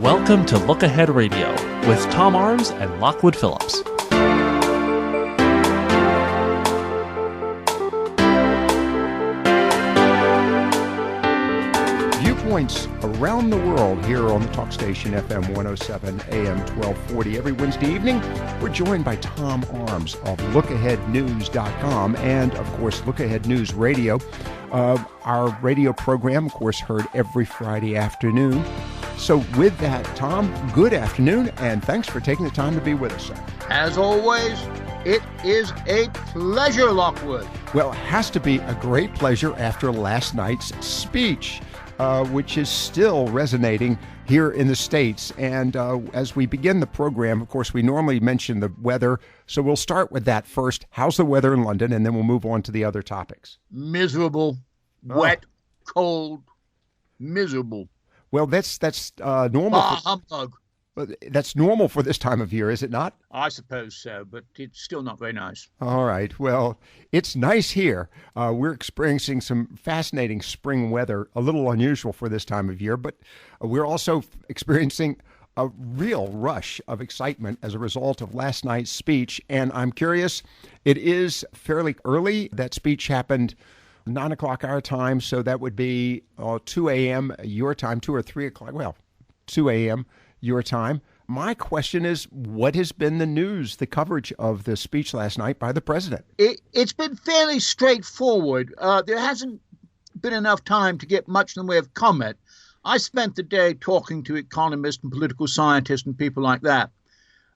Welcome to Look Ahead Radio with Tom Arms and Lockwood Phillips. Viewpoints around the world here on the talk station FM 107 AM 1240. Every Wednesday evening, we're joined by Tom Arms of LookAheadNews.com and, of course, Look Ahead News Radio. Our radio program, of course, heard every Friday afternoon. So with that, Tom, good afternoon, and thanks for taking the time to be with us, sir. As always, it is a pleasure, Lockwood. Well, it has to be a great pleasure after last night's speech, which is still resonating here in the States. And as we begin the program, of course, we normally mention the weather, so we'll start with that first. How's the weather in London? And then we'll move on to the other topics. Miserable, wet, cold, miserable. Well, that's normal. Humbug. That's normal for this time of year, is it not? I suppose so, but it's still not very nice. All right. Well, it's nice here. We're experiencing some fascinating spring weather, a little unusual for this time of year, but we're also experiencing a real rush of excitement as a result of last night's speech. And I'm curious, it is fairly early. That speech happened 9 o'clock our time, so that would be 2 a.m. your time, 2 or 3 o'clock. Well, 2 a.m. your time. My question is, what has been the news, the coverage of the speech last night by the president? It's been fairly straightforward. There hasn't been enough time to get much in the way of comment. I spent the day talking to economists and political scientists and people like that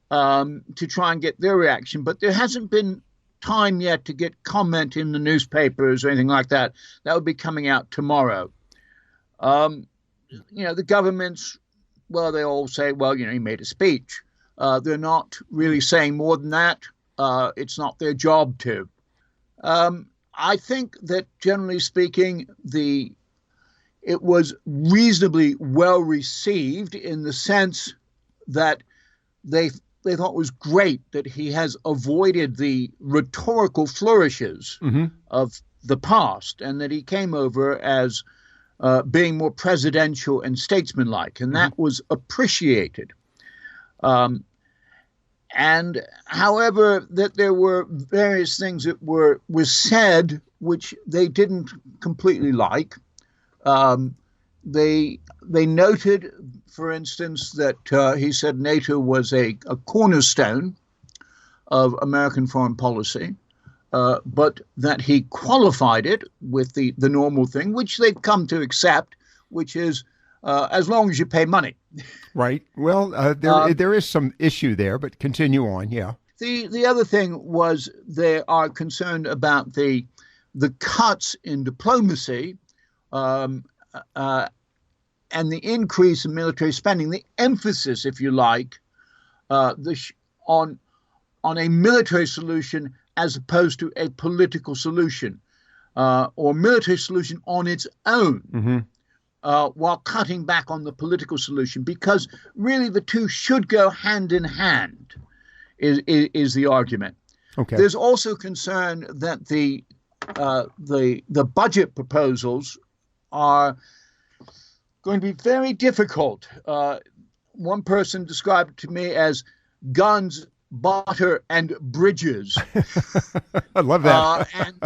to try and get their reaction, but there hasn't been time yet to get comment in the newspapers or anything like that. That will be coming out tomorrow. The government's, well, they all say, well, he made a speech. They're not really saying more than that. It's not their job to. I think that generally speaking, it was reasonably well received in the sense that they thought it was great that he has avoided the rhetorical flourishes of the past and that he came over as being more presidential and statesmanlike, and that was appreciated. And however, that there were various things that were said which they didn't completely like. They noted, for instance, that he said NATO was a cornerstone of American foreign policy, but that he qualified it with the normal thing, which they've come to accept, which is as long as you pay money. Right. Well, there is some issue there, but continue on. Yeah. The other thing was they are concerned about the cuts in diplomacy and the increase in military spending, the emphasis, if you like, on a military solution as opposed to a political solution or military solution on its own, while cutting back on the political solution, because really the two should go hand in hand, is the argument. Okay. There's also concern that the budget proposals are going to be very difficult. One person described it to me as guns, butter, and bridges. I love that. And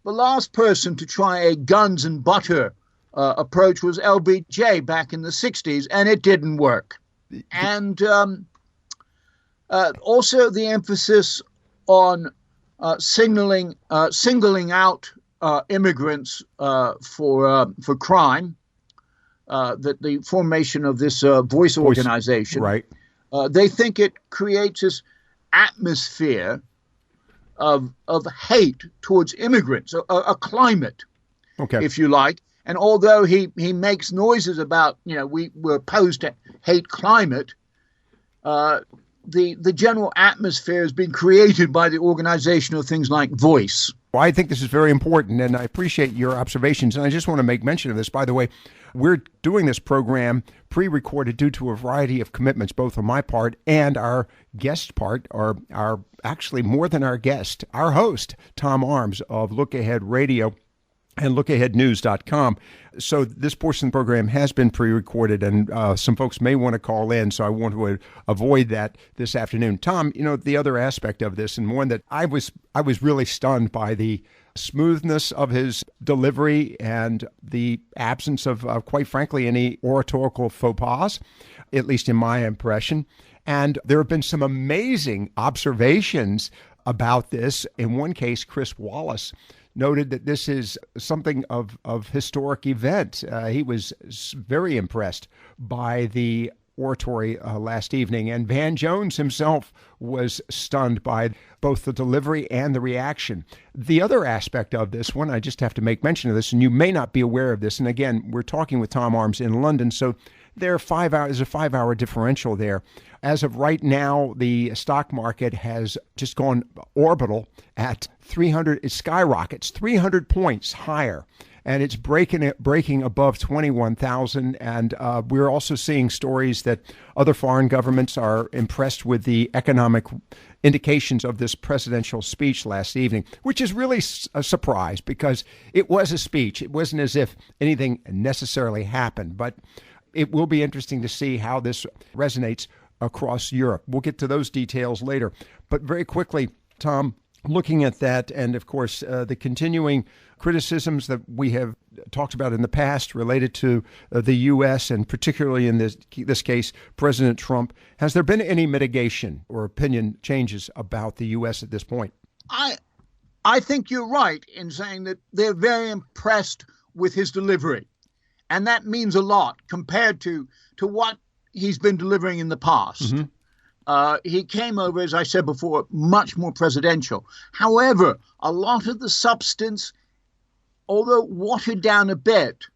the last person to try a guns and butter approach was LBJ back in the 60s, and it didn't work. And also the emphasis on singling out immigrants for crime. That the formation of this voice organization, right? They think it creates this atmosphere of hate towards immigrants, a climate, if you like. And although he makes noises about, we're opposed to hate climate, the general atmosphere has been created by the organization of things like Voice. Well, I think this is very important, and I appreciate your observations. And I just want to make mention of this. By the way, we're doing this program pre-recorded due to a variety of commitments, both on my part and our guest part, or our actually more than our guest, our host, Tom Arms of Look Ahead Radio. and LookAheadNews.com. So this portion of the program has been pre-recorded, and some folks may want to call in, so I want to avoid that this afternoon. Tom, the other aspect of this, and one that I was really stunned by the smoothness of his delivery and the absence of, quite frankly, any oratorical faux pas, at least in my impression. And there have been some amazing observations about this. In one case, Chris Wallace noted that this is something of historic event. He was very impressed by the oratory last evening, and Van Jones himself was stunned by both the delivery and the reaction. The other aspect of this one, I just have to make mention of this, and you may not be aware of this, and again, we're talking with Tom Arms in London, so there's a 5-hour differential there. As of right now, the stock market has just gone orbital at 300. It skyrockets 300 points higher, and it's breaking above 21,000. And we're also seeing stories that other foreign governments are impressed with the economic indications of this presidential speech last evening, which is really a surprise because it was a speech. It wasn't as if anything necessarily happened, but it will be interesting to see how this resonates across Europe. We'll get to those details later. But very quickly, Tom, looking at that and, of course, the continuing criticisms that we have talked about in the past related to the U.S. and particularly in this case, President Trump, has there been any mitigation or opinion changes about the U.S. at this point? I think you're right in saying that they're very impressed with his delivery. And that means a lot compared to what he's been delivering in the past. Mm-hmm. He came over, as I said before, much more presidential. However, a lot of the substance, although watered down a bit,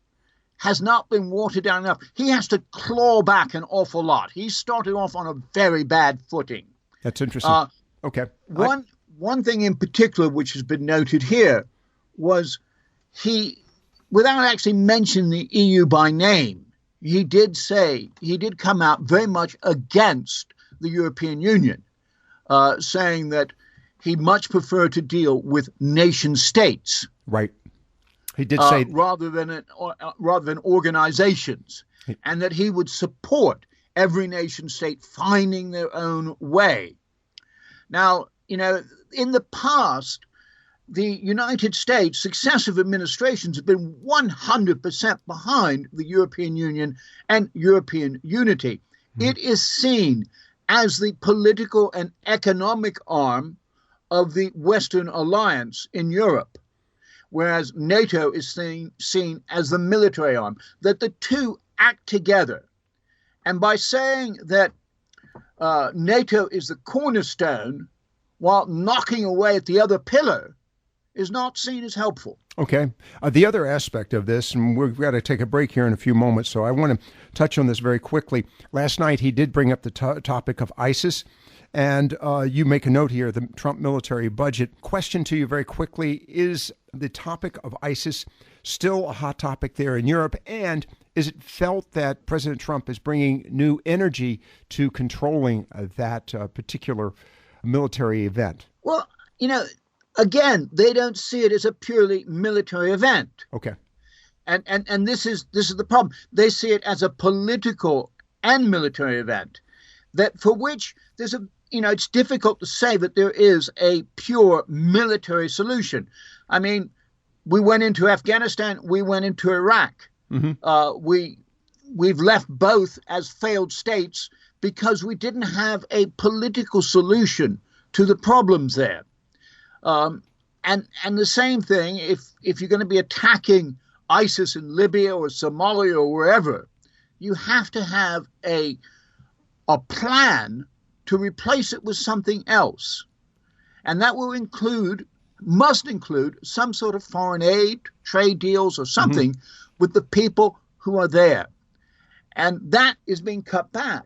has not been watered down enough. He has to claw back an awful lot. He started off on a very bad footing. That's interesting. Okay. One thing in particular which has been noted here was he, without actually mentioning the EU by name, he did come out very much against the European Union, saying that he much preferred to deal with nation states. Right. He did say rather than organizations, and that he would support every nation state finding their own way. Now, in the past, the United States, successive administrations have been 100% behind the European Union and European unity. Mm. It is seen as the political and economic arm of the Western alliance in Europe, whereas NATO is seen as the military arm, that the two act together. And by saying that NATO is the cornerstone while knocking away at the other pillar, is not seen as helpful. Okay. The other aspect of this, and we've got to take a break here in a few moments, so I want to touch on this very quickly. Last night, he did bring up the topic of ISIS, and you make a note here, the Trump military budget. Question to you very quickly, is the topic of ISIS still a hot topic there in Europe, and is it felt that President Trump is bringing new energy to controlling that particular military event? Well, again, they don't see it as a purely military event. Okay. And this is the problem. They see it as a political and military event that for which there's it's difficult to say that there is a pure military solution. I mean, we went into Afghanistan, we went into Iraq. Mm-hmm. We've left both as failed states because we didn't have a political solution to the problems there. And the same thing, if you're going to be attacking ISIS in Libya or Somalia or wherever, you have to have a plan to replace it with something else. And that must include some sort of foreign aid, trade deals or something with the people who are there. And that is being cut back.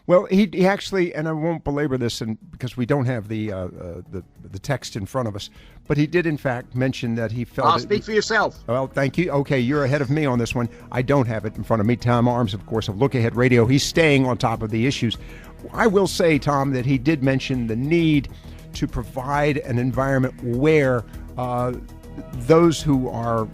Well, he actually, and I won't belabor this, because we don't have the text in front of us, but he did in fact mention that he felt. I'll speak for yourself. Well, thank you. Okay, you're ahead of me on this one. I don't have it in front of me. Tom Arms, of course, of LookAhead Radio. He's staying on top of the issues. I will say, Tom, that he did mention the need to provide an environment where those who are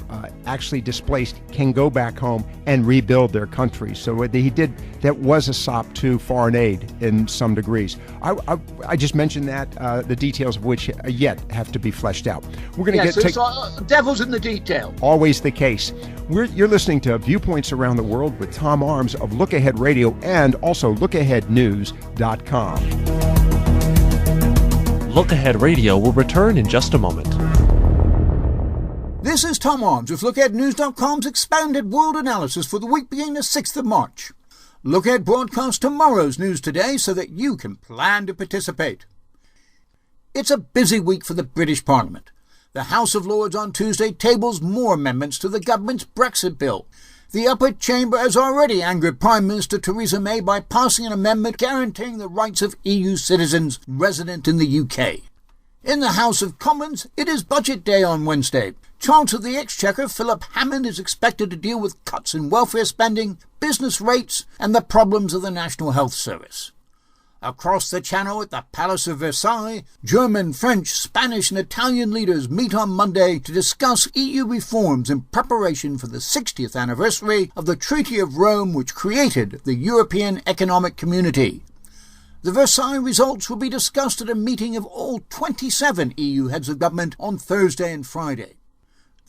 actually displaced can go back home and rebuild their country. So he did. That was a sop to foreign aid in some degrees. I just mentioned that, the details of which yet have to be fleshed out. We're going to get devil's in the detail. Always the case. You're listening to Viewpoints Around the World with Tom Arms of Look Ahead Radio and also LookAheadNews.com. Look Ahead Radio will return in just a moment. This is Tom Arms with LookAheadNews.com's expanded world analysis for the week beginning the 6th of March. Look Ahead broadcasts tomorrow's news today so that you can plan to participate. It's a busy week for the British Parliament. The House of Lords on Tuesday tables more amendments to the government's Brexit bill. The upper chamber has already angered Prime Minister Theresa May by passing an amendment guaranteeing the rights of EU citizens resident in the UK. In the House of Commons, it is Budget Day on Wednesday. Chancellor of the Exchequer Philip Hammond is expected to deal with cuts in welfare spending, business rates, and the problems of the National Health Service. Across the Channel at the Palace of Versailles, German, French, Spanish and Italian leaders meet on Monday to discuss EU reforms in preparation for the 60th anniversary of the Treaty of Rome, which created the European Economic Community. The Versailles results will be discussed at a meeting of all 27 EU heads of government on Thursday and Friday.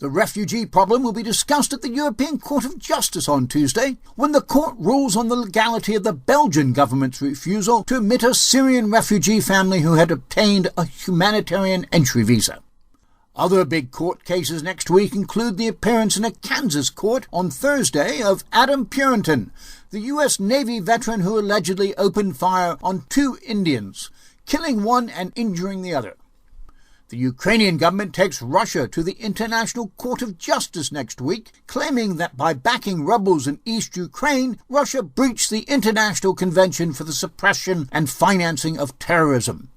The refugee problem will be discussed at the European Court of Justice on Tuesday, when the court rules on the legality of the Belgian government's refusal to admit a Syrian refugee family who had obtained a humanitarian entry visa. Other big court cases next week include the appearance in a Kansas court on Thursday of Adam Purinton, the U.S. Navy veteran who allegedly opened fire on 2 Indians, killing one and injuring the other. The Ukrainian government takes Russia to the International Court of Justice next week, claiming that by backing rebels in East Ukraine, Russia breached the International Convention for the Suppression and Financing of Terrorism.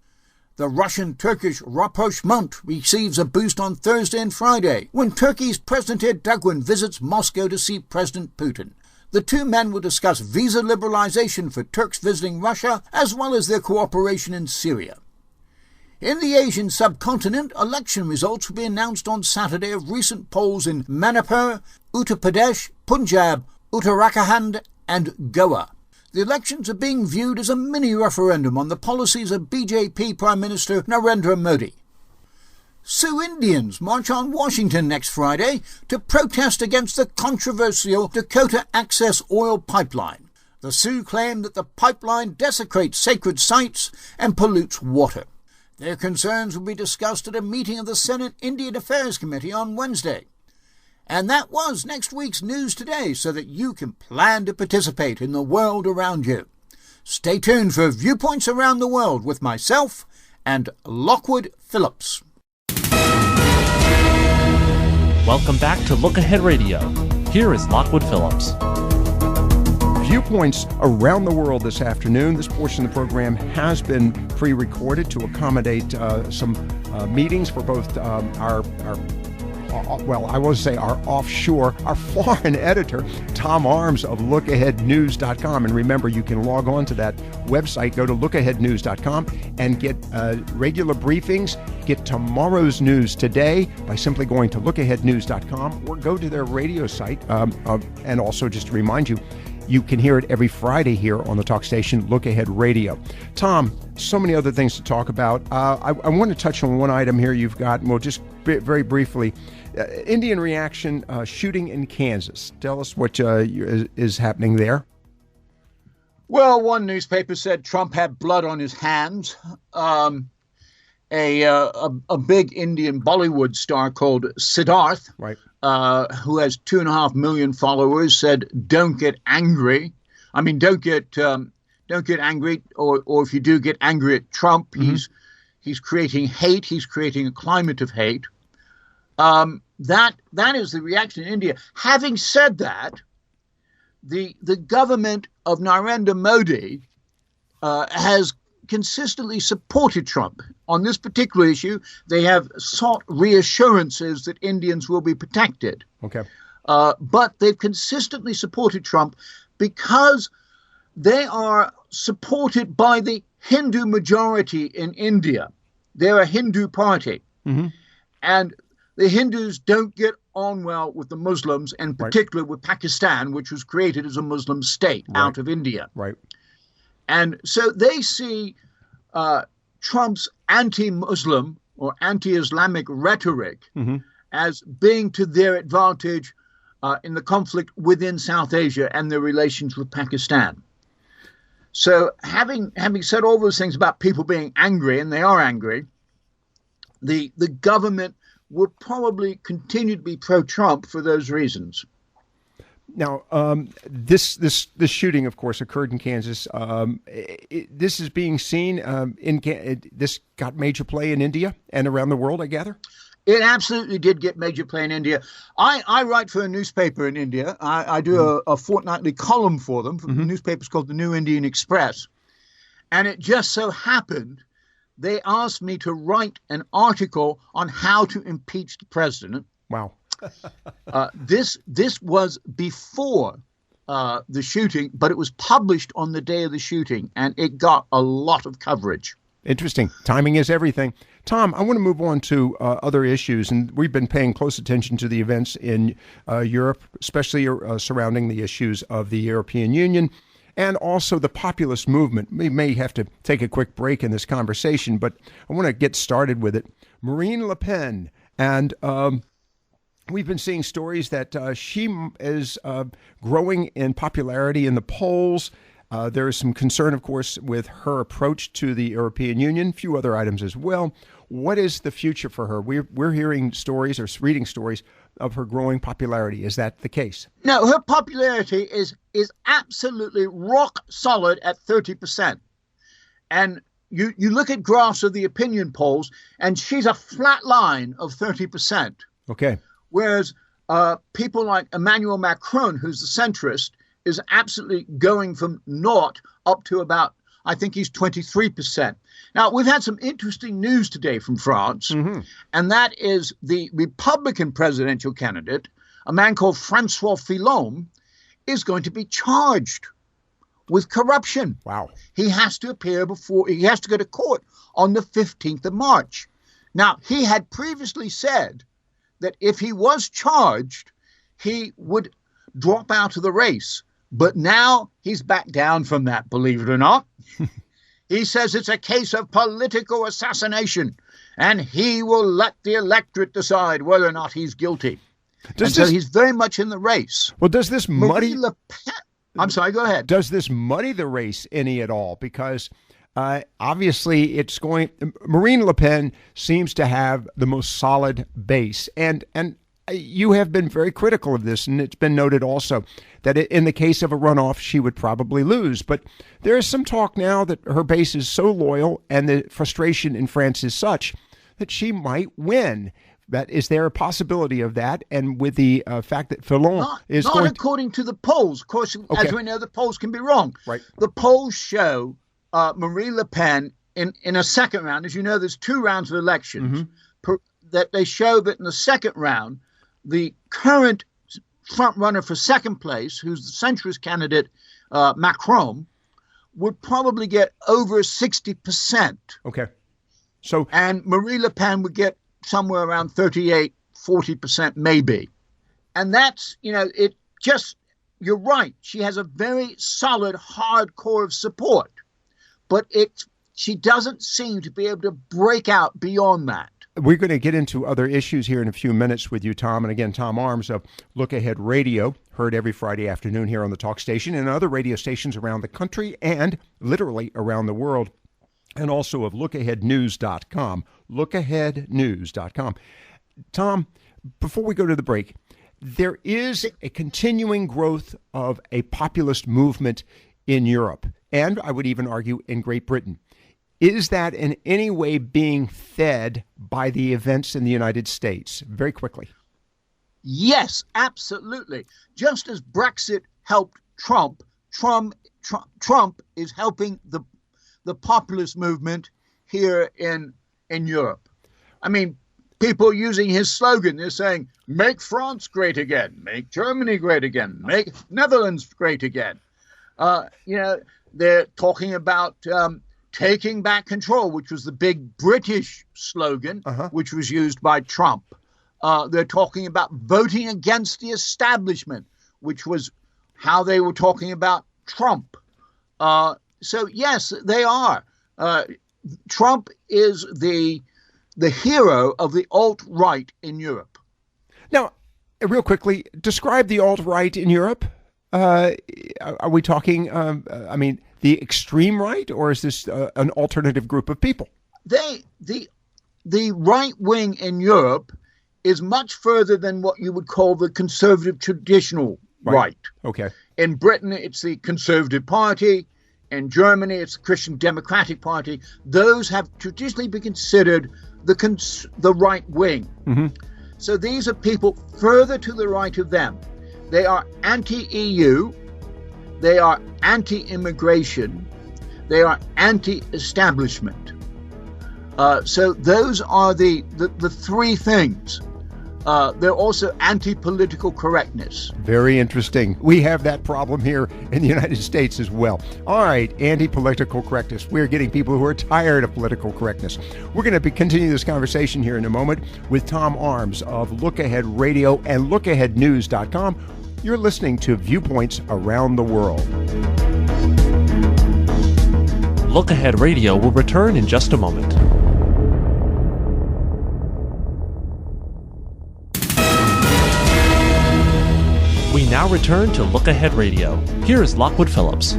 The Russian-Turkish rapprochement receives a boost on Thursday and Friday, when Turkey's President Erdogan visits Moscow to see President Putin. The two men will discuss visa liberalization for Turks visiting Russia, as well as their cooperation in Syria. In the Asian subcontinent, election results will be announced on Saturday of recent polls in Manipur, Uttar Pradesh, Punjab, Uttarakhand and Goa. The elections are being viewed as a mini-referendum on the policies of BJP Prime Minister Narendra Modi. Sioux Indians march on Washington next Friday to protest against the controversial Dakota Access Oil Pipeline. The Sioux claim that the pipeline desecrates sacred sites and pollutes water. Their concerns will be discussed at a meeting of the Senate Indian Affairs Committee on Wednesday. And that was next week's News Today, so that you can plan to participate in the world around you. Stay tuned for Viewpoints Around the World with myself and Lockwood Phillips. Welcome back to Look Ahead Radio. Here is Lockwood Phillips. Viewpoints Around the World this afternoon. This portion of the program has been pre-recorded to accommodate some meetings for both our offshore, our foreign editor, Tom Arms of LookAheadNews.com. And remember, you can log on to that website, go to LookAheadNews.com and get regular briefings, get tomorrow's news today by simply going to LookAheadNews.com or go to their radio site. And also, just to remind you, you can hear it every Friday here on the talk station, Look Ahead Radio. Tom, so many other things to talk about. I want to touch on one item here you've got, and we'll just very briefly. Indian reaction, shooting in Kansas. Tell us what is happening there. Well, one newspaper said Trump had blood on his hands. A big Indian Bollywood star called Siddharth, right, who has 2.5 million followers, said, "Don't get angry. I mean, don't get angry, or if you do get angry at Trump, he's creating hate. He's creating a climate of hate." That is the reaction in India. Having said that, the government of Narendra Modi has consistently supported Trump. On this particular issue, they have sought reassurances that Indians will be protected. Okay. But they've consistently supported Trump because they are supported by the Hindu majority in India. They're a Hindu party. Mm-hmm. And the Hindus don't get on well with the Muslims, in particular with Pakistan, which was created as a Muslim state out of India. Right. And so they see Trump's anti-Muslim or anti-Islamic rhetoric as being to their advantage in the conflict within South Asia and their relations with Pakistan. So having said all those things about people being angry, and they are angry, the government will probably continue to be pro-Trump for those reasons. Now, this shooting, of course, occurred in Kansas. This is being seen this got major play in India and around the world, I gather? It absolutely did get major play in India. I write for a newspaper in India. I do a fortnightly column for them. The newspaper's called the New Indian Express. And it just so happened they asked me to write an article on how to impeach the president. Wow. This was before the shooting, but it was published on the day of the shooting, and it got a lot of coverage. Interesting. Timing is everything. Tom, I want to move on to other issues, and we've been paying close attention to the events in Europe, especially surrounding the issues of the European Union and also the populist movement. We may have to take a quick break in this conversation, but I want to get started with it. Marine Le Pen, and we've been seeing stories that she is growing in popularity in the polls. There is some concern, of course, with her approach to the European Union, a few other items as well. What is the future for her? We're hearing stories or reading stories of her growing popularity. Is that the case? No, her popularity is absolutely rock solid at 30%. And you look at graphs of the opinion polls, and she's a flat line of 30%. Okay. Whereas people like Emmanuel Macron, who's the centrist, is absolutely going from naught up to about, I think he's 23%. Now, we've had some interesting news today from France, and that is the Republican presidential candidate, a man called Francois Fillon, is going to be charged with corruption. Wow. He has to he has to go to court on the 15th of March. Now, he had previously said that if he was charged, he would drop out of the race. But now he's backed down from that, believe it or not. He says it's a case of political assassination, and he will let the electorate decide whether or not he's guilty. So he's very much in the race. Well, does this muddy... Le Pen, I'm sorry, go ahead. Does this muddy the race any at all? Because obviously it's going... Marine Le Pen seems to have the most solid base. And you have been very critical of this, and it's been noted also that in the case of a runoff, she would probably lose. But there is some talk now that her base is so loyal and the frustration in France is such that she might win. Is there a possibility of that? And with the fact that Fillon is not according to the polls. Of course, as we know, the polls can be wrong. Right. The polls show Marine Le Pen in a second round. As you know, there's 2 rounds of elections. That they show that in the second round, the current front runner for second place, who's the centrist candidate, Macron, would probably get over 60%. Okay. And Marine Le Pen would get somewhere around 38, 40% maybe. And that's, you're right. She has a very solid, hard core of support. But she doesn't seem to be able to break out beyond that. We're going to get into other issues here in a few minutes with you, Tom. And again, Tom Arms of Look Ahead Radio, heard every Friday afternoon here on the talk station and other radio stations around the country and literally around the world. And also of LookAheadNews.com, LookAheadNews.com. Tom, before we go to the break, there is a continuing growth of a populist movement in Europe, and I would even argue in Great Britain. Is that in any way being fed by the events in the United States? Very quickly. Yes, absolutely. Just as Brexit helped Trump is helping the populist movement here in Europe. I mean, people using his slogan, they're saying, make France great again, make Germany great again, make Netherlands great again. They're talking about taking back control, which was the big British slogan, which was used by Trump. They're talking about voting against the establishment, which was how they were talking about Trump. So, yes, they are. Trump is the hero of the alt-right in Europe. Now, real quickly, describe the alt-right in Europe. Are we talking, the extreme right, or is this an alternative group of people? The right wing in Europe is much further than what you would call the conservative traditional right. Okay. In Britain, it's the Conservative Party. In Germany, it's the Christian Democratic Party. Those have traditionally been considered the right wing. Mm-hmm. So these are people further to the right of them. They are anti-EU. They are anti-immigration. They are anti-establishment. So those are the three things. They're also anti-political correctness. Very interesting. We have that problem here in the United States as well. All right, anti-political correctness. We're getting people who are tired of political correctness. We're going to continue this conversation here in a moment with Tom Arms of Look Ahead Radio and LookAheadNews.com. You're listening to Viewpoints Around the World. Look Ahead Radio will return in just a moment. We now return to Look Ahead Radio. Here is Lockwood Phillips.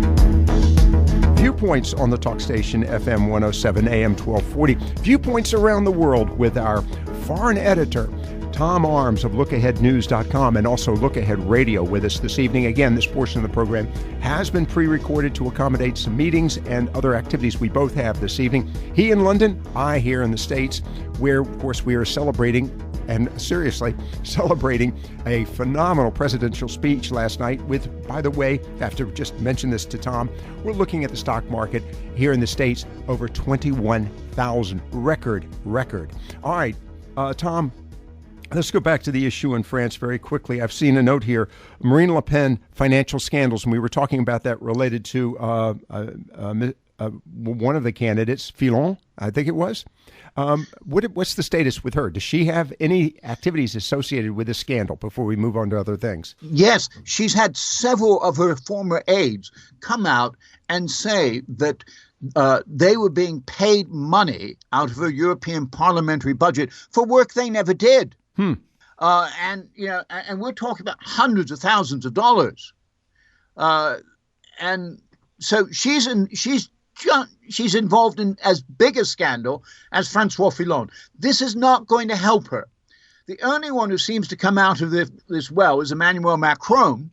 Viewpoints on the talk station FM 107 AM 1240. Viewpoints around the world with our foreign editor, Tom Arms of LookAheadNews.com, and also Look Ahead Radio with us this evening. Again, this portion of the program has been pre-recorded to accommodate some meetings and other activities we both have this evening. He in London, I here in the States, where, of course, we are celebrating a phenomenal presidential speech last night with, by the way, I have to just mention this to Tom, we're looking at the stock market here in the States, over 21,000. Record. All right, Tom, let's go back to the issue in France very quickly. I've seen a note here, Marine Le Pen financial scandals, and we were talking about that related to one of the candidates, Fillon, I think it was. What's the status with her? Does she have any activities associated with this scandal before we move on to other things? Yes, she's had several of her former aides come out and say that they were being paid money out of her European parliamentary budget for work they never did. And we're talking about hundreds of thousands of dollars. And so she's involved in as big a scandal as Francois Fillon. This is not going to help her. The only one who seems to come out of this well is Emmanuel Macron.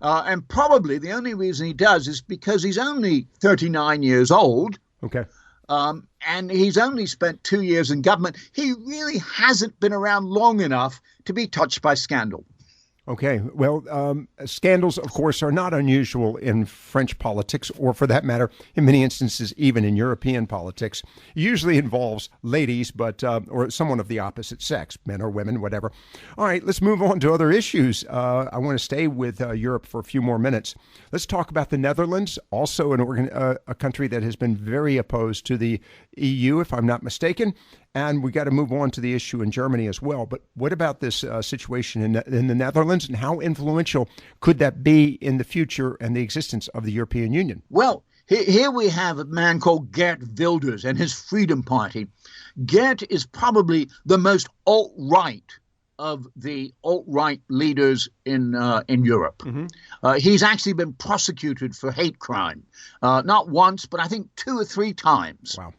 And probably the only reason he does is because he's only 39 years old. Okay. And he's only spent 2 years in government. He really hasn't been around long enough to be touched by scandal. Okay. Well, scandals, of course, are not unusual in French politics, or for that matter, in many instances, even in European politics. It usually involves ladies, or someone of the opposite sex, men or women, whatever. All right, let's move on to other issues. I want to stay with Europe for a few more minutes. Let's talk about the Netherlands, also a country that has been very opposed to the EU, if I'm not mistaken. And we got to move on to the issue in Germany as well. But what about this situation in the Netherlands, and how influential could that be in the future and the existence of the European Union? Well, here we have a man called Geert Wilders and his Freedom Party. Geert is probably the most alt-right of the alt-right leaders in Europe. Mm-hmm. He's actually been prosecuted for hate crime, not once, but I think 2 or 3 times. Wow.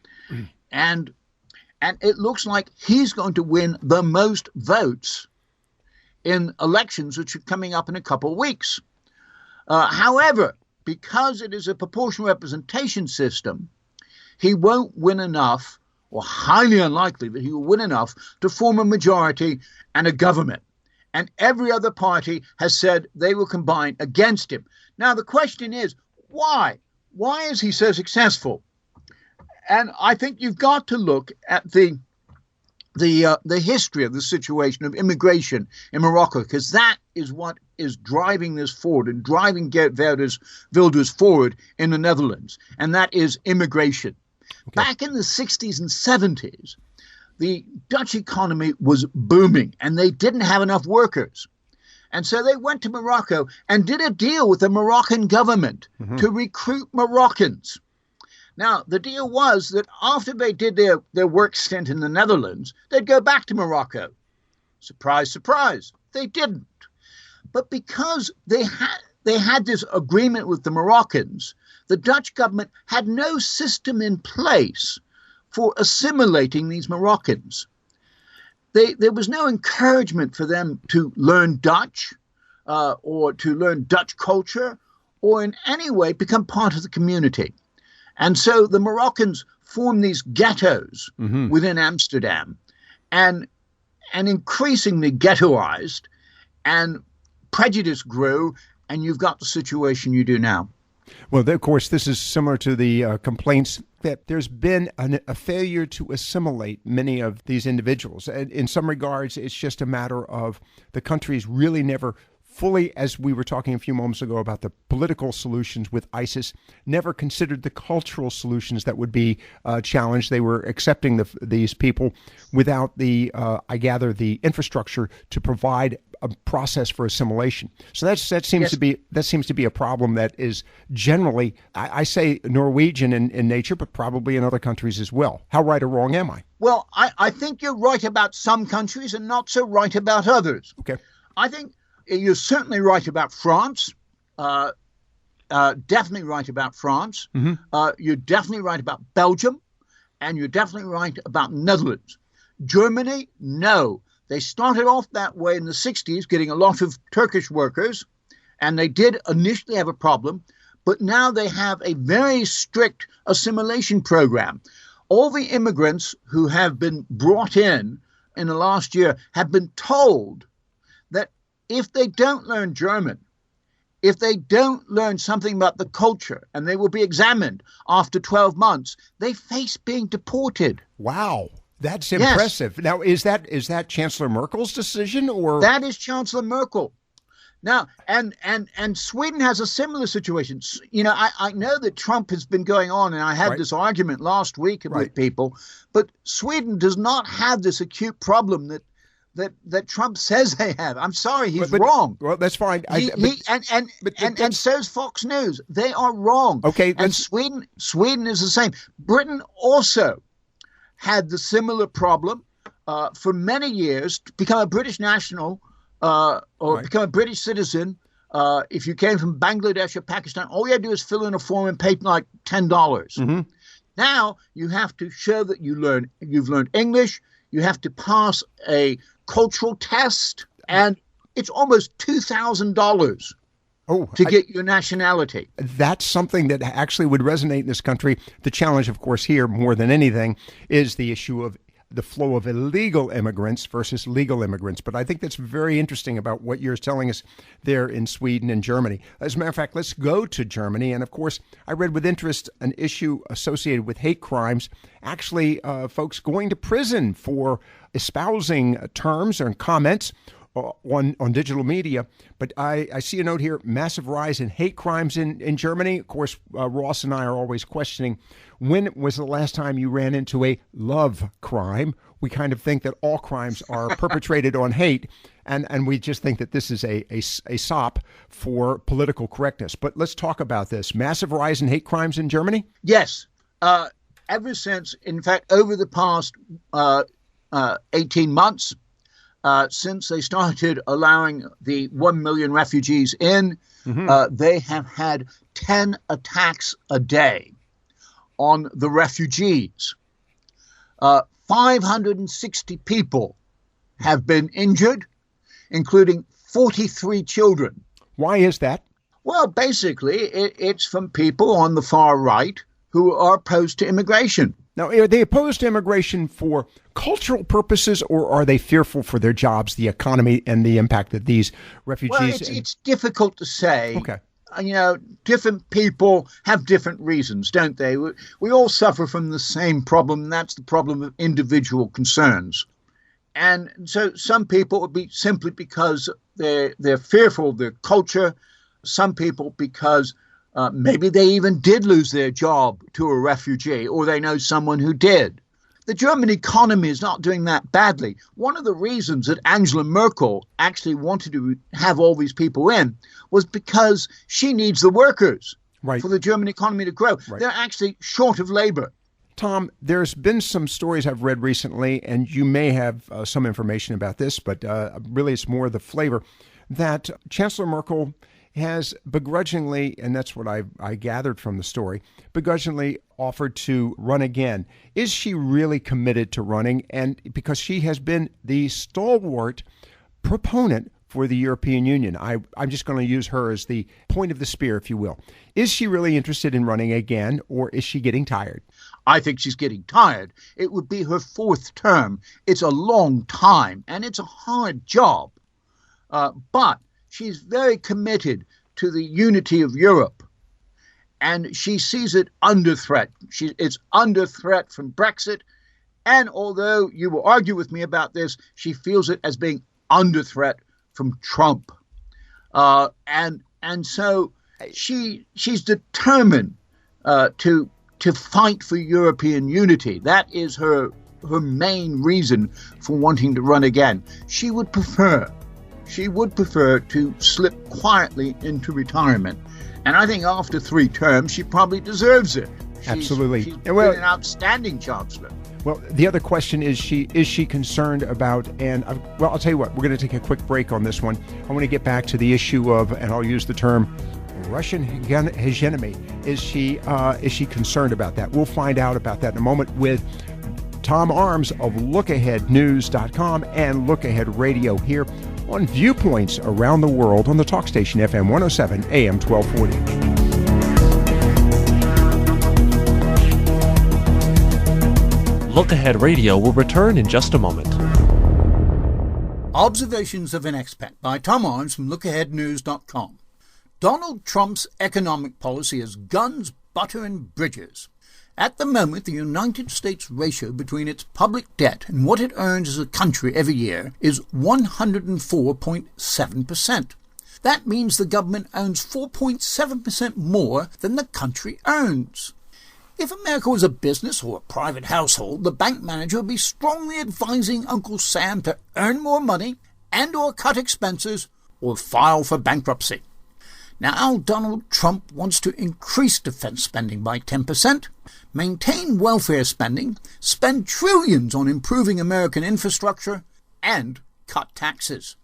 And it looks like he's going to win the most votes in elections, which are coming up in a couple of weeks. However, because it is a proportional representation system, he won't win enough, or highly unlikely that he will win enough, to form a majority and a government. And every other party has said they will combine against him. Now, the question is, why? Why is he so successful? And I think you've got to look at the history of the situation of immigration in Morocco, because that is what is driving this forward and driving Geert Wilders forward in the Netherlands, and that is immigration. Okay. Back in the 60s and 70s, the Dutch economy was booming and they didn't have enough workers. And so they went to Morocco and did a deal with the Moroccan government to recruit Moroccans. Now, the deal was that after they did their work stint in the Netherlands, they'd go back to Morocco. Surprise, surprise, they didn't. But because they had this agreement with the Moroccans, the Dutch government had no system in place for assimilating these Moroccans. There was no encouragement for them to learn Dutch or to learn Dutch culture or in any way become part of the community. And so the Moroccans formed these ghettos within Amsterdam and increasingly ghettoized, and prejudice grew, and you've got the situation you do now. Well, of course, this is similar to the complaints that there's been a failure to assimilate many of these individuals. And in some regards, it's just a matter of the country's really never fully, as we were talking a few moments ago about the political solutions with ISIS, never considered the cultural solutions that would be challenged. They were accepting these people without I gather, the infrastructure to provide a process for assimilation. So that seems to be a problem that is generally, I say, Norwegian in nature, but probably in other countries as well. How right or wrong am I? Well, I think you're right about some countries and not so right about others. Okay. I think you're certainly right about France. Definitely right about France. You're definitely right about Belgium, and you're definitely right about Netherlands. Germany, no. They started off that way in the 60s, getting a lot of Turkish workers, and they did initially have a problem, but now they have a very strict assimilation program. All the immigrants who have been brought in the last year have been told that if they don't learn German, if they don't learn something about the culture, and they will be examined after 12 months, they face being deported. Wow. That's impressive. Yes. Now, is that Chancellor Merkel's decision, or that is Chancellor Merkel? Now, and Sweden has a similar situation. You know, I know that Trump has been going on, and I had this argument last week with people, but Sweden does not have this acute problem that Trump says they have. I'm sorry, he's wrong. Well, that's fine. And so's Fox News. They are wrong. Okay, and Sweden is the same. Britain also had the similar problem for many years. To become a British national become a British citizen, if you came from Bangladesh or Pakistan, all you had to do is fill in a form and pay like $10. Now you have to show that you've learned English. You have to pass a cultural test, and it's almost $2,000 to get your nationality. That's something that actually would resonate in this country. The challenge, of course, here more than anything is the issue of the flow of illegal immigrants versus legal immigrants. But I think that's very interesting about what you're telling us there in Sweden and Germany. As a matter of fact, let's go to Germany. And of course, I read with interest an issue associated with hate crimes, actually folks going to prison for espousing terms or comments on digital media. But I see a note here, massive rise in hate crimes in Germany. Of course, Ross and I are always questioning, when was the last time you ran into a love crime? We kind of think that all crimes are perpetrated on hate, and we just think that this is a sop for political correctness. But let's talk about this. Massive rise in hate crimes in Germany? Yes. Ever since, in fact, over the past 18 months, since they started allowing the 1 million refugees in, they have had 10 attacks a day on the refugees. 560 people have been injured, including 43 children. Why is that? Well, basically, it's from people on the far right who are opposed to immigration. Now, are they opposed to immigration for cultural purposes, or are they fearful for their jobs, the economy, and the impact that these refugees... Well, it's difficult to say. Okay. You know, different people have different reasons, don't they? We all suffer from the same problem, and that's the problem of individual concerns. And so some people would be simply because they're fearful of their culture. Some people because maybe they even did lose their job to a refugee, or they know someone who did. the German economy is not doing that badly. One of the reasons that Angela Merkel actually wanted to have all these people in was because she needs the workers for the German economy to grow. Right. They're actually short of labor. Tom, there's been some stories I've read recently, and you may have some information about this, but really it's more the flavor, that Chancellor Merkel has begrudgingly, and that's what I gathered from the story, begrudgingly offered to run again. Is she really committed to running? And because she has been the stalwart proponent for the European Union. I'm just going to use her as the point of the spear, if you will. Is she really interested in running again, or is she getting tired? I think she's getting tired. It would be her 4th term. It's a long time, and it's a hard job. But she's very committed to the unity of Europe, and she sees it under threat. It's under threat from Brexit, and although you will argue with me about this, she feels it as being under threat from Trump. And so she's determined to fight for European unity. That is her main reason for wanting to run again. She would prefer to slip quietly into retirement. And I think after 3 terms, she probably deserves it. Absolutely. She's been an outstanding chancellor. Well, the other question is she concerned about, and I'll tell you what, we're going to take a quick break on this one. I want to get back to the issue of, and I'll use the term, Russian hegemony. Is she concerned about that? We'll find out about that in a moment with Tom Arms of LookAheadNews.com and Look Ahead Radio here on Viewpoints Around the World on the talk station FM 107 AM 1240. Look Ahead Radio will return in just a moment. Observations of an Expat by Tom Arms from LookAheadNews.com. Donald Trump's economic policy is guns, butter, and bridges. At the moment, the United States ratio between its public debt and what it earns as a country every year is 104.7%. That means the government owns 4.7% more than the country earns. If America was a business or a private household, the bank manager would be strongly advising Uncle Sam to earn more money and or cut expenses or file for bankruptcy. Now, Donald Trump wants to increase defense spending by 10%, maintain welfare spending, spend trillions on improving American infrastructure, and cut taxes.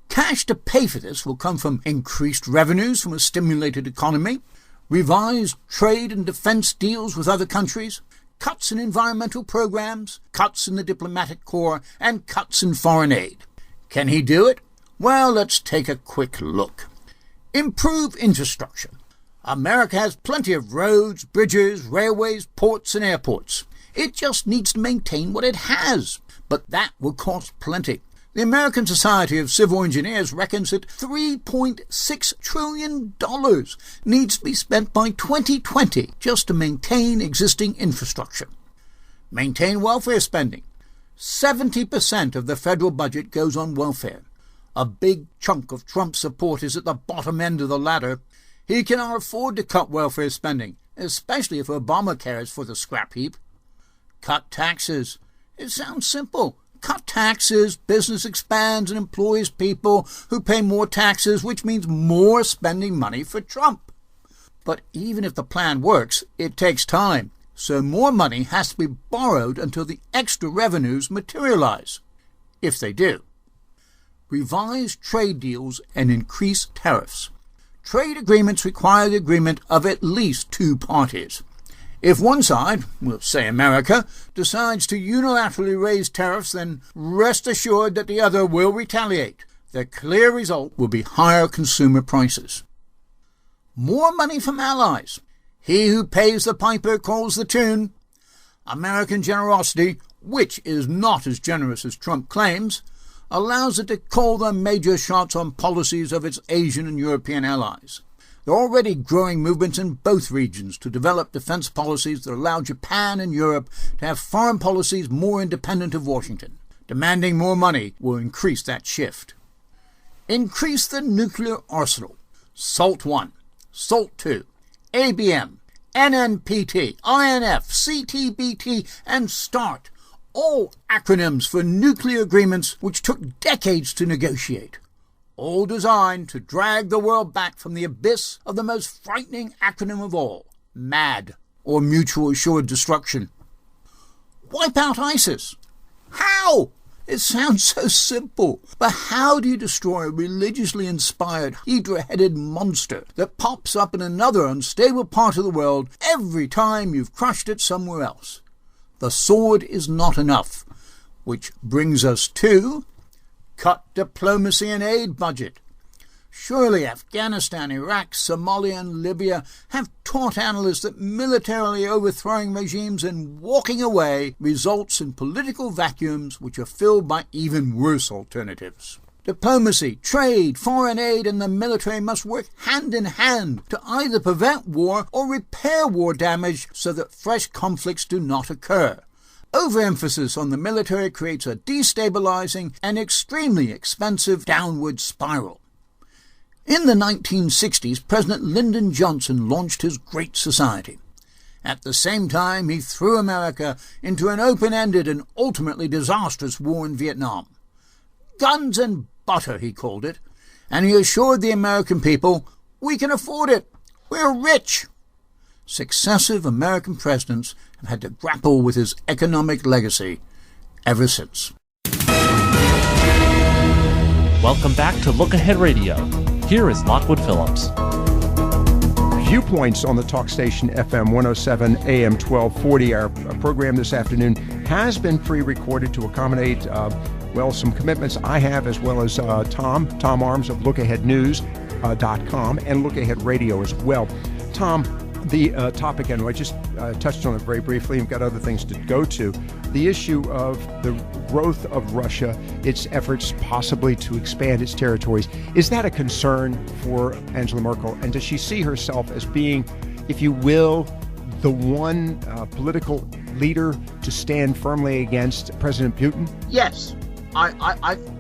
Cash to pay for this will come from increased revenues from a stimulated economy, revised trade and defense deals with other countries, cuts in environmental programs, cuts in the diplomatic corps, and cuts in foreign aid. Can he do it? Well, let's take a quick look. Improve infrastructure. America has plenty of roads, bridges, railways, ports, and airports. It just needs to maintain what it has, but that will cost plenty. The American Society of Civil Engineers reckons that $3.6 trillion needs to be spent by 2020 just to maintain existing infrastructure. Maintain welfare spending. 70% of the federal budget goes on welfare. A big chunk of Trump's support is at the bottom end of the ladder. He cannot afford to cut welfare spending, especially if Obamacare is for the scrap heap. Cut taxes. It sounds simple. Cut taxes, business expands and employs people who pay more taxes, which means more spending money for Trump. But even if the plan works, it takes time, so more money has to be borrowed until the extra revenues materialize, if they do. Revise trade deals and increase tariffs. Trade agreements require the agreement of at least 2 parties. If one side, we'll say America, decides to unilaterally raise tariffs, then rest assured that the other will retaliate. The clear result will be higher consumer prices. More money from allies. He who pays the piper calls the tune. American generosity, which is not as generous as Trump claims, allows it to call the major shots on policies of its Asian and European allies. There are already growing movements in both regions to develop defense policies that allow Japan and Europe to have foreign policies more independent of Washington. Demanding more money will increase that shift. Increase the nuclear arsenal. SALT 1, SALT 2, ABM, NNPT, INF, CTBT, and START, all acronyms for nuclear agreements which took decades to negotiate, all designed to drag the world back from the abyss of the most frightening acronym of all, MAD, or Mutual Assured Destruction. Wipe out ISIS. How? It sounds so simple, but how do you destroy a religiously inspired, hydra-headed monster that pops up in another unstable part of the world every time you've crushed it somewhere else? The sword is not enough, which brings us to cut diplomacy and aid budget. Surely Afghanistan, Iraq, Somalia and Libya have taught analysts that militarily overthrowing regimes and walking away results in political vacuums which are filled by even worse alternatives. Diplomacy, trade, foreign aid and the military must work hand in hand to either prevent war or repair war damage so that fresh conflicts do not occur. Overemphasis on the military creates a destabilizing and extremely expensive downward spiral. In the 1960s, President Lyndon Johnson launched his Great Society. At the same time, he threw America into an open-ended and ultimately disastrous war in Vietnam. Guns and butter, he called it, and he assured the American people, we can afford it, we're rich. Successive American presidents have had to grapple with his economic legacy ever since. Welcome back to Look Ahead Radio. Here is Lockwood Phillips. Viewpoints on the talk station FM 107 AM 1240. Our program this afternoon has been pre-recorded to accommodate, some commitments I have, as well as Tom Arms of LookAheadNews.com and Look Ahead Radio as well. Tom, the topic, and I just touched on it very briefly. We've got other things to go to. The issue of the growth of Russia, its efforts possibly to expand its territories. Is that a concern for Angela Merkel? And does she see herself as being, if you will, the one political leader to stand firmly against President Putin? Yes.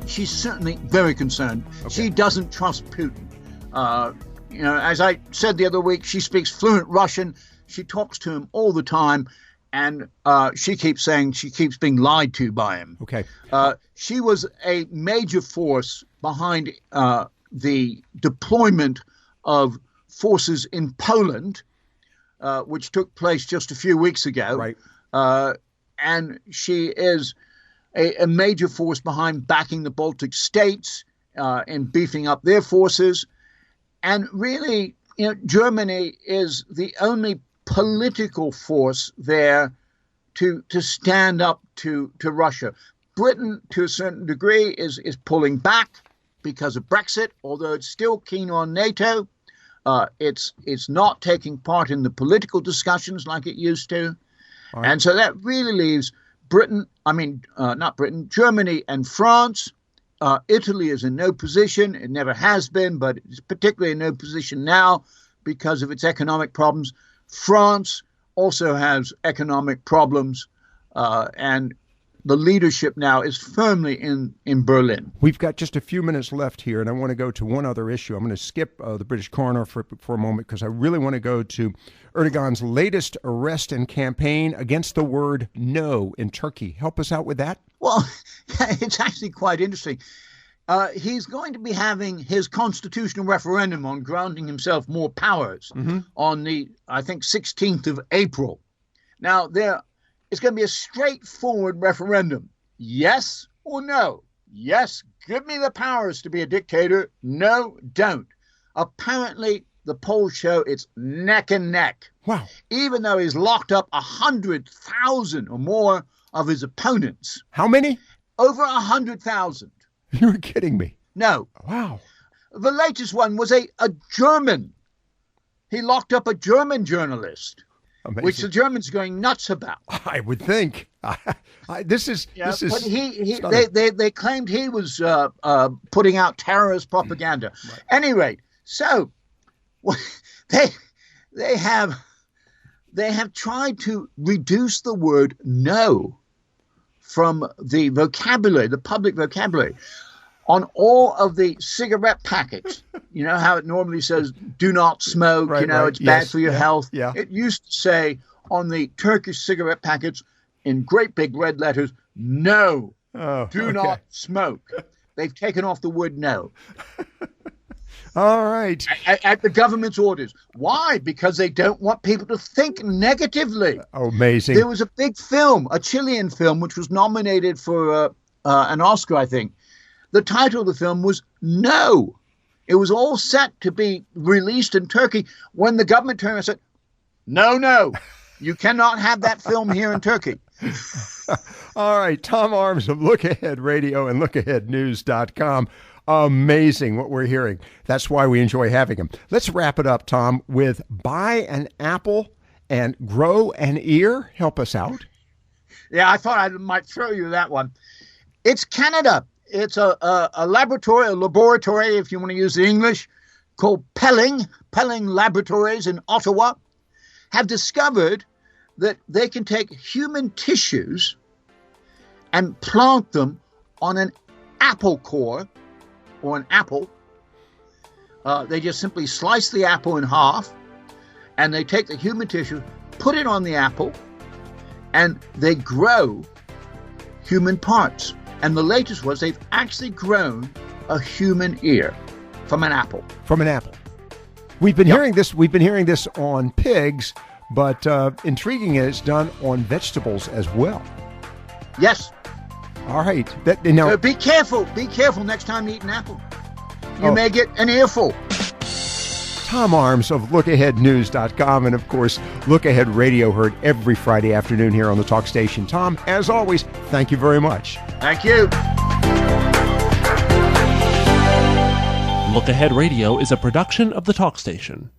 She's certainly very concerned. Okay. She doesn't trust Putin. As I said the other week, she speaks fluent Russian. She talks to him all the time. And she keeps saying she keeps being lied to by him. Okay. She was a major force behind the deployment of forces in Poland, which took place just a few weeks ago. Right. And she is a major force behind backing the Baltic states in beefing up their forces. And really, Germany is the only political force there to stand up to Russia. Britain, to a certain degree, is pulling back because of Brexit, although it's still keen on NATO. It's not taking part in the political discussions like it used to. Right. And so that really leaves Germany and France. Italy is in no position. It never has been, but it's particularly in no position now because of its economic problems. France also has economic problems, and the leadership now is firmly in Berlin. We've got just a few minutes left here, and I want to go to one other issue. I'm going to skip the British coroner for a moment because I really want to go to Erdogan's latest arrest and campaign against the word no in Turkey. Help us out with that. Well, it's actually quite interesting. He's going to be having his constitutional referendum on granting himself more powers on the, I think, 16th of April. Now, it's going to be a straightforward referendum. Yes or no? Yes, give me the powers to be a dictator. No, don't. Apparently, the polls show it's neck and neck. Wow. Even though he's locked up 100,000 or more of his opponents. How many? Over 100,000. You're kidding me. No. Wow. The latest one was a German. He locked up a German journalist. Amazing. Which the Germans are going nuts about. I would think. This is. But they claimed he was putting out terrorist propaganda. Right. Anyway, so they have tried to reduce the word no from the vocabulary, the public vocabulary, on all of the cigarette packets. You know how it normally says, do not smoke, Right, right. it's bad Yes. for your Yeah. health. Yeah. It used to say on the Turkish cigarette packets in great big red letters, no, do not smoke. They've taken off the word no. All right. At the government's orders. Why? Because they don't want people to think negatively. Oh, amazing. There was a big film, a Chilean film, which was nominated for an Oscar, I think. The title of the film was No. It was all set to be released in Turkey when the government turned and said, no, you cannot have that film here in Turkey. All right. Tom Arms of Look Ahead Radio and LookAheadNews.com. Amazing what we're hearing. That's why we enjoy having him. Let's wrap it up, Tom, with buy an apple and grow an ear. Help us out. Yeah, I thought I might throw you that one. It's Canada. It's a laboratory, if you want to use the English, called Pelling Laboratories in Ottawa, have discovered that they can take human tissues and plant them on an apple core or an apple. They just simply slice the apple in half, and they take the human tissue, put it on the apple, and they grow human parts. And the latest was they've actually grown a human ear from an apple. From an apple. We've been hearing this. We've been hearing this on pigs, but intriguing is done on vegetables as well. Yes. All right. Now, Be careful. Be careful next time you eat an apple. You may get an earful. Tom Arms of LookAheadNews.com, and of course, Look Ahead Radio, heard every Friday afternoon here on the Talk Station. Tom, as always, thank you very much. Thank you. Look Ahead Radio is a production of the Talk Station.